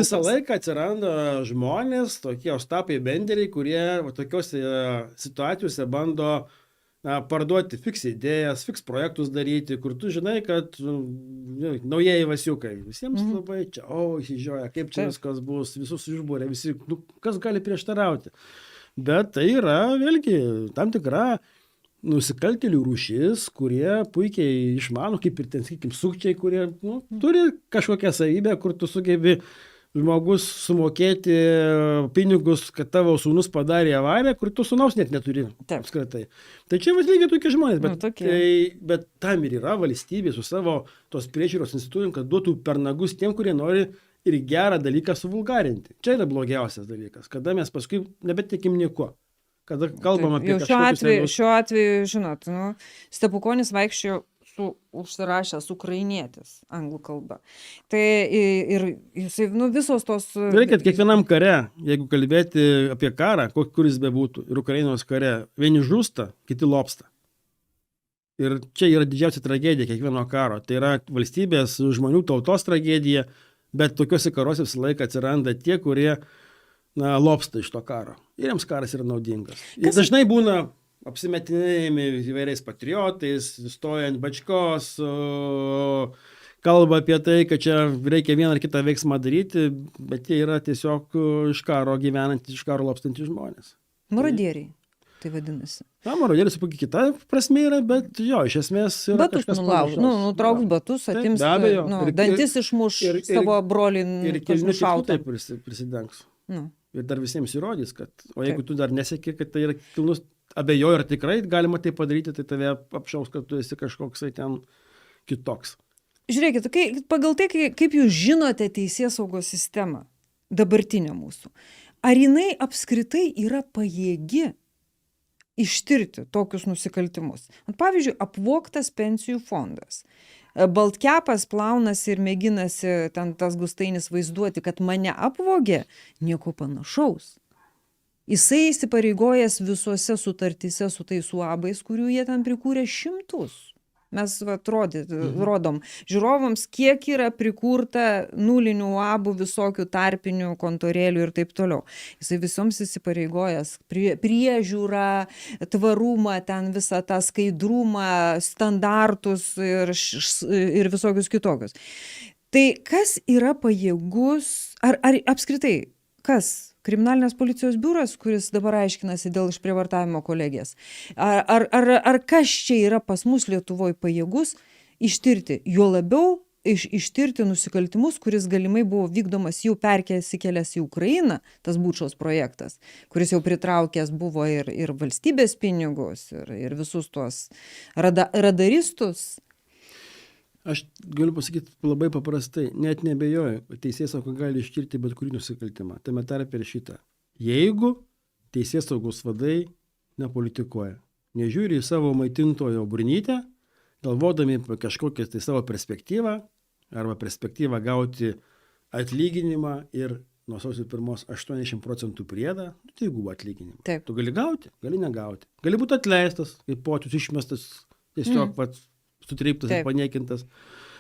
visą laiką atsiranda žmonės, tokie Ostapai Benderiai, kurie tokiuose situacijose bando parduoti fiks idėjas, fiks projektus daryti, kur tu žinai, kad naujieji vasiukai. Visiems labai čia, įsižioja, kaip čia viskas bus, visus išbūrė, visi, kas gali prieštarauti. Bet tai yra vėlgi tam tikra nusikaltėlių rūšis, kurie puikiai išmano, kaip ir ten, sakykim, sukčiai, kurie turi kažkokią savybę, kur tu sugebi žmogus sumokėti pinigus, kad tavo sūnus padarė avariją, kur tu sūnaus net neturi apskritai. Tai čia lygiai tokie žmonės, bet tam ir yra valstybė su savo tos priežiūros institucijom, kad duotų per nagus tiem, kurie nori ir gerą dalyką suvulgarinti. Čia yra blogiausias dalykas, kada mes paskui nebetikim nieko. Kada kalbam apie šiuo atveju, žinot, Stepukonis vaikščiojo užsirašęs ukrainietis anglų kalba. Tai ir jisai, visos tos... Reikia, kiekvienam kare, jeigu kalbėti apie karą, kuris bebūtų, ir Ukrainos kare, vieni žūsta, kiti lopsta. Ir čia yra didžiausia tragedija kiekvieno karo. Tai yra valstybės žmonių tautos tragedija, bet tokiuose karuose visą laiką atsiranda tie, kurie lopsta iš to karo. Ir jiems karas yra naudingas. Ir dažnai būna apsimetinėjami įvairiais patriotais, stojant bačkos, kalba apie tai, kad čia reikia vieną ar kitą veiksmą daryti, bet jie yra tiesiog iš karo gyvenantys, iš karo lopstantys žmonės. Marodieriai, tai vadinasi. Marodieriai su kita prasme yra, bet jo, iš esmės yra batus kažkas nulauž, nutrauks batus, atims, dantis išmuš savo brolį nušautą. Taip prisidengs. Ir dar visiems įrodys, kad, o jeigu tu dar neseki, kad tai yra kilnus, abejoju, ar tikrai galima tai padaryti, tai tave apšaus, kad tu esi kažkoksai ten kitoks. Žiūrėkit, pagal tai, kaip jūs žinote teisėsaugos sistemą, dabartinę mūsų, ar jinai apskritai yra pajėgi ištirti tokius nusikaltimus? Pavyzdžiui, apvogtas pensijų fondas. Baltkepas plaunasi ir mėginasi ten tas Gustainis vaizduoti, kad mane apvogė, nieko panašaus. Jisai įsipareigojęs visuose sutartyse su tais uabais, kurių jie ten prikūrė šimtus. Mes rodom žiūrovams, kiek yra prikurta nulinių uabų, visokių tarpinių kontorėlių ir taip toliau. Jisai visoms įsipareigojęs priežiūrą, tvarumą, ten visą tą skaidrumą, standartus ir visokius kitokius. Tai kas yra pajėgus, ar apskritai, kas? Kriminalinės policijos biuras, kuris dabar aiškinasi dėl išprievartavimo kolegijas. Ar kas čia yra pas mus Lietuvoje pajėgus ištirti, juo labiau ištirti nusikaltimus, kuris galimai buvo vykdomas jau persikėlęs į Ukrainą, tas Bučos projektas, kuris jau pritraukęs buvo ir valstybės pinigus, ir visus tuos radaristus. Aš galiu pasakyti labai paprastai, net nebejoju, teisėsauga gali ištirti bet kurį nusikaltimą, tame tarpe ir šitą. Jeigu teisėsaugos vadai nepolitikuoja, nežiūri į savo maitintojo burnytę, galvodami apie kažkokią tai savo perspektyvą, arba perspektyvą gauti atlyginimą ir nuo sausio 1 80% priedą, tai gubą atlyginimą. Taip. Tu gali gauti, gali negauti. Gali būti atleistas, kaip počius išmestas, tiesiog sutryptas ir paniekintas.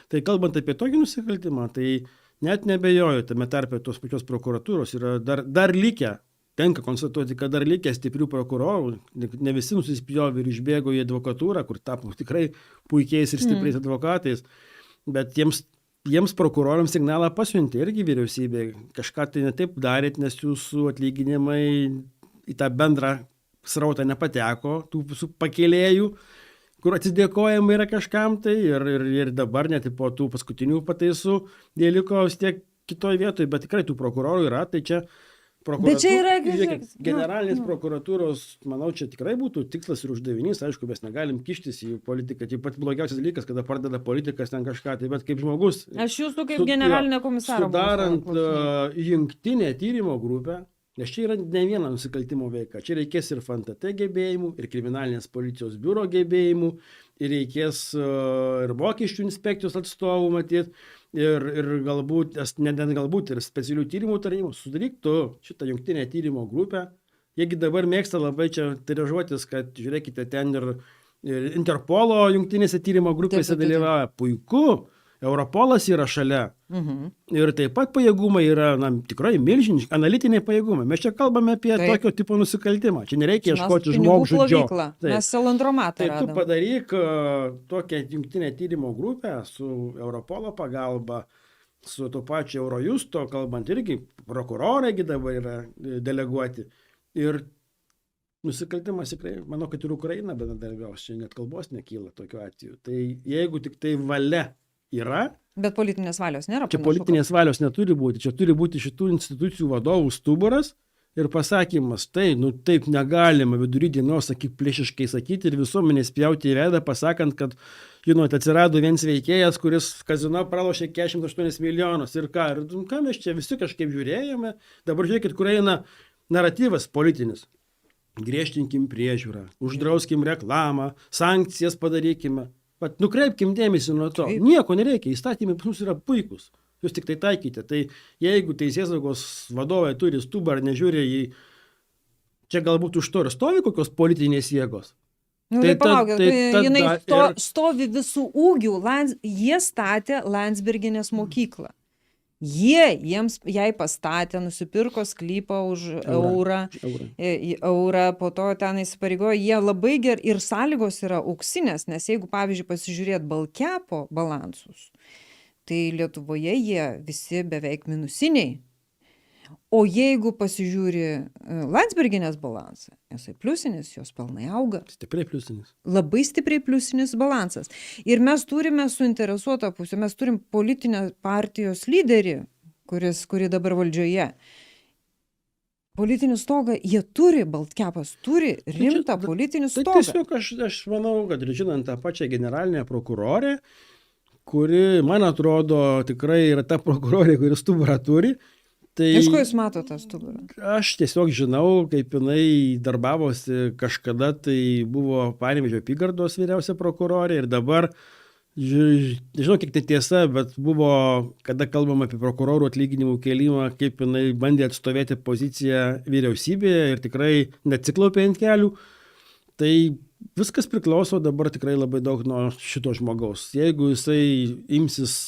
Tai kalbant apie tokį nusikaltimą, tai net nebejoju, tame tarpe tos pačios prokuratūros yra dar likę, tenka konstatuoti, kad dar likę stiprių prokurorų, ne visi nusispjovė ir išbėgo į advokatūrą, kur tapo tikrai puikiais ir stipriais advokatais, bet jiems prokurorams signalą pasiuntė irgi vyriausybė, kažką tai netaip darėt, nes jūsų atlyginimai į tą bendrą srautą nepateko, tų visų pakėlėjų, kur atsidėkojama yra kažkam tai ir dabar net po tų paskutinių pataisų jie liko vis tiek kitoje vietoje, bet tikrai tų prokurorų yra, tai čia generalinės prokuratūros, manau, čia tikrai būtų tikslas ir uždavinys, aišku, mes negalim kištis į politiką, tai pat blogiausias dalykas, kada pradeda politikas ten kažką, tai bet kaip žmogus. Aš jūsų kaip generalinė komisarė. Sudarant jungtinę tyrimo grupę, nes čia yra ne viena nusikaltimo veika, čia reikės ir FNTT gebėjimų, ir kriminalinės policijos biuro gebėjimų, ir reikės ir mokesčių inspekcijos atstovų matyti, ir galbūt, ir specialių tyrimų tarnybų. Sudaryk tu šitą jungtinę tyrimo grupę. Jiegi dabar mėgsta labai čia tiražuotis, kad žiūrėkite ten ir Interpolo jungtinėse tyrimo grupėse dalyvauja. Puiku, Europolas yra šalia. Mhm. Ir taip pat pajėgumai yra tikrai milžiniški, analitiniai pajėgumai. Mes čia kalbame apie Taip. tokio tipo nusikaltimą. Čia nereikia Mes ieškoti pinigų žmogžudžio. plovyklą. Taip. Mes salandromatą Tai tu radom. padaryk tokią jungtinę tyrimo grupę su Europolo pagalba, su tuo pačiu Eurojusto, kalbant irgi, prokurorai dabar yra deleguoti. Ir nusikaltimas tikrai, manau, kad ir Ukraina bendradarbiaus, čia net kalbos nekyla tokiu atveju. Tai jeigu tik tai valia yra, Bet politinės valios nėra. čia panašu, politinės valios neturi būti, čia turi būti šitų institucijų vadovų stuburas ir pasakymas, tai, taip negalima vidury dienos plėšiškai sakyti ir visuomenės pjauti į veidą, pasakant, kad, žinot, atsirado vienas veikėjas, kuris kazino pralošė 48 milijonus ir ką mes čia visi kažkaip žiūrėjome, dabar žiūrėkit, kur eina naratyvas politinis. Griežtinkim priežiūrą, uždrauskim reklamą, sankcijas padarykime. Vat nukreipkim dėmesį nuo to. Taip. Nieko nereikia, įstatymai pas mus yra puikus. Jūs tik tai taikyti. Tai jeigu teisėsaugos vadovai turi stubarą, nežiūri į... Čia galbūt už to ir stovi kokios politinės jėgos. Nu, Tai tai palaukit, tada jinai ir- stovi visų ūgių. Jie statė Landsbergienės mokyklą. Jai pastatė, nusipirko sklypą už eurą, eurą, po to ten įsipareigojo, jie labai gerai ir sąlygos yra auksinės, nes jeigu, pavyzdžiui, pasižiūrėt Baltkepo balansus, tai Lietuvoje jie visi beveik minusiniai. O jeigu pasižiūri Landsbergienės balansą, jisai pliusinis, jos pelnai auga. Stipriai pliusinis. Labai stipriai pliusinis balansas. Ir mes turime suinteresuotą pusę, mes turim politinę partijos lyderį, kuri dabar valdžioje. Politinį stogą jie turi, Baltkepas turi rimtą politinį Tai stogą. tiesiog aš manau, kad ir žinant tą pačią generalinę prokurorę, kuri, man atrodo, tikrai yra ta prokurorė, kuri stuburą turi, tai Iš ko jūs matote tą stuburą? aš tiesiog žinau, kaip jinai darbavosi kažkada, tai buvo Panevėžio apygardos vyriausia prokurorė ir dabar, nežinau, kiek tai tiesa, bet buvo, kada kalbam apie prokurorų atlyginimų kėlimą, kaip jinai bandė atstovėti poziciją vyriausybėje ir tikrai neatsiklaupė ant kelių. Tai viskas priklauso dabar tikrai labai daug nuo šito žmogaus. Jeigu jisai imsis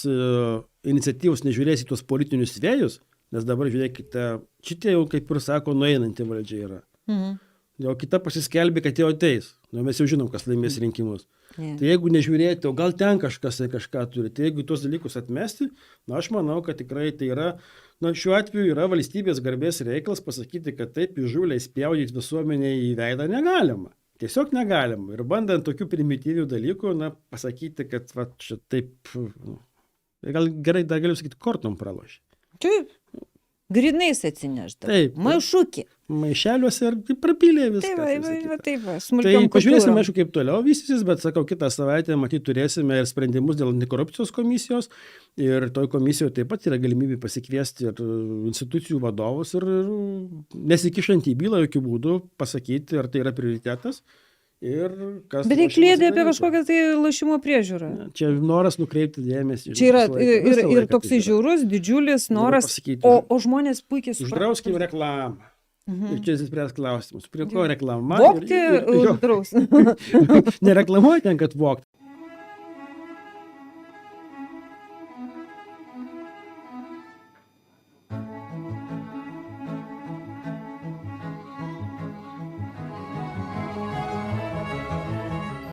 iniciatyvos, nežiūrės į tuos politinius vėjus, nes dabar žiūrėkite, šitie jau, kaip ir sako, nueinanti valdžia yra. Mhm. Jau kita pasiskelbė, kad jau ateis. Mes jau žinom, kas laimės rinkimus. Yeah. Tai jeigu nežiūrėti, o gal ten kažkas kažką turi, tai jeigu tuos dalykus atmesti, aš manau, kad tikrai tai yra, šiuo atveju yra valstybės garbės reikalas pasakyti, kad taip įžūliai spjaudyti visuomenę į veidą negalima. Tiesiog negalima. Ir bandant tokių primityvių dalykų, pasakyti, kad čia taip, gal gerai dar galiu sakyti, kortom pralošė. Taip, grinais atsinežda. Taip. Maišukį. Maišeliuose ir prapylė viską. Taip, Tai smulkiom pažiūrėsime, kupiūrom. aišku, kaip toliau vystysis, bet sakau, kitą savaitę matyt turėsime ir sprendimus dėl antikorupcijos komisijos ir toj komisijoje taip pat yra galimybė pasikviesti ir institucijų vadovus ir nesikišant į bylą jokių būdų pasakyti, ar tai yra prioritetas. Bet tai kliedė apie kažkokią tai lošimo priežiūrą. Čia noras nukreipti dėmesį. Čia yra ir toksai žiaurus, didžiulis noras, o žmonės puikiai supranta. Uždrauskim reklamą. Ir čia įsispręs klausimus. Prie ko reklama? Vogti uždraus. Nereklamuoja ten, kad vogti.